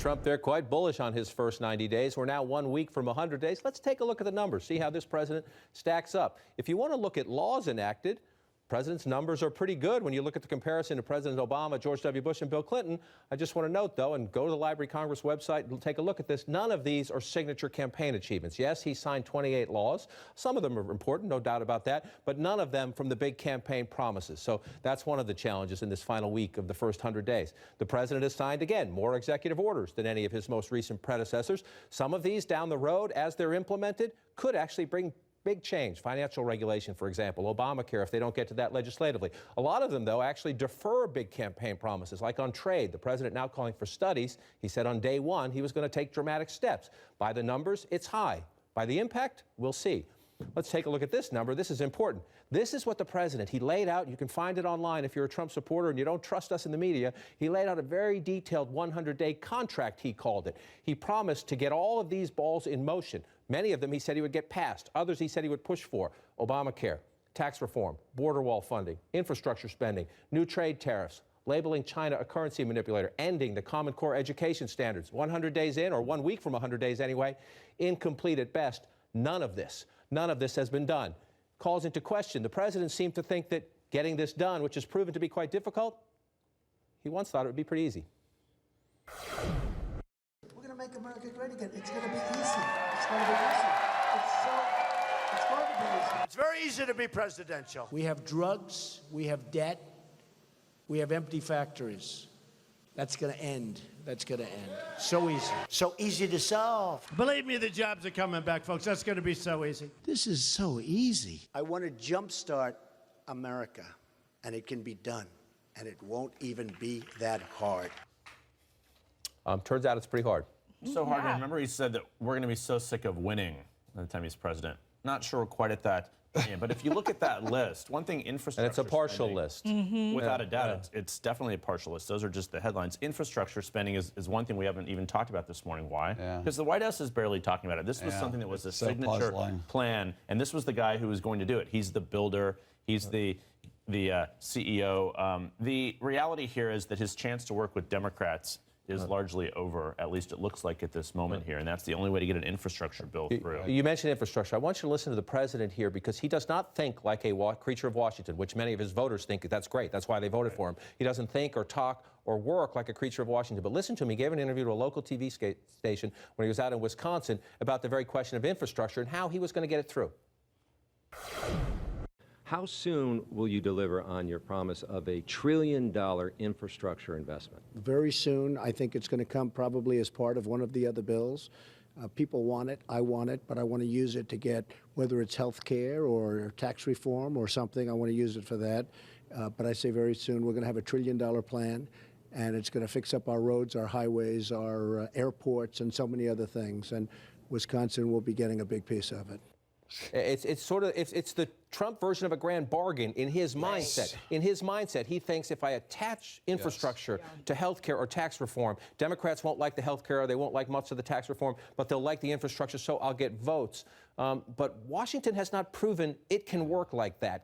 Trump there, quite bullish on his first 90 days. We're now 1 week from 100 days. Let's take a look at the numbers, see how this president stacks up. If you want to look at laws enacted, president's numbers are pretty good when you look at the comparison to President Obama, George W. Bush, and Bill Clinton. I just want to note, though, and go to the Library of Congress website and take a look at this, none of these are signature campaign achievements. Yes, he signed 28 laws. Some of them are important, no doubt about that, but none of them from the big campaign promises. So that's one of the challenges in this final week of the first 100 days. The president has signed, again, more executive orders than any of his most recent predecessors. Some of these down the road, as they're implemented, could actually bring big change. Financial regulation, for example, Obamacare, if they don't get to that legislatively. A lot of them, though, actually defer big campaign promises, like on trade. The president now calling for studies. He said on day one he was going to take dramatic steps. By the numbers, it's high. By the impact, we'll see. Let's take a look at this number. This is important. This is what the president, he laid out. You can find it online if you're a Trump supporter and you don't trust us in the media. He laid out a very detailed 100-day contract, he called it. He promised to get all of these balls in motion. Many of them he said he would get passed. Others he said he would push for. Obamacare, tax reform, border wall funding, infrastructure spending, new trade tariffs, labeling China a currency manipulator, ending the Common Core education standards. 100 days in, or 1 week from 100 days anyway, incomplete at best. None of this has been done. Calls into question. The president seemed to think that getting this done, which has proven to be quite difficult, he once thought it would be pretty easy. We're going to make America great again. It's going to be easy. It's going to be easy. It's going to be easy. It's very easy to be presidential. We have drugs. We have debt. We have empty factories. That's going to end. That's going to end. So easy. So easy to solve. Believe me, the jobs are coming back, folks. That's going to be so easy. This is so easy. I want to jumpstart America, and it can be done, and it won't even be that hard. Turns out it's pretty hard. So hard. And remember, he said that we're going to be so sick of winning by the time he's president. Not sure we're quite at that. But if you look at that list, one thing, infrastructure And it's a partial spending, list. Without a doubt, it's definitely a partial list. Those are just the headlines. Infrastructure spending is one thing we haven't even talked about this morning. Why? Because the White House is barely talking about it. This was something that was a signature plan, and this was the guy who was going to do it. He's the builder. He's the CEO. The reality here is that his chance to work with Democrats is largely over, at least it looks like at this moment here, and that's the only way to get an infrastructure bill through. You mentioned infrastructure. I want you to listen to the president here because he does not think like a creature of Washington, which many of his voters think that's great. That's why they voted for him. He doesn't think or talk or work like a creature of Washington. But listen to him. He gave an interview to a local TV station when he was out in Wisconsin about the very question of infrastructure and how he was going to get it through. How soon will you deliver on your promise of $1 trillion infrastructure investment? Very soon. I think it's going to come probably as part of one of the other bills. People want it. I want it. But I want to use it to get, whether it's health care or tax reform or something, I want to use it for that. But I say very soon we're going to have $1 trillion plan, and it's going to fix up our roads, our highways, our airports, and so many other things. And Wisconsin will be getting a big piece of it. It's the Trump version of a grand bargain in his mindset. In his mindset, he thinks if I attach infrastructure to health care or tax reform, Democrats won't like the health care, or they won't like much of the tax reform, but they'll like the infrastructure, so I'll get votes. But Washington has not proven it can work like that.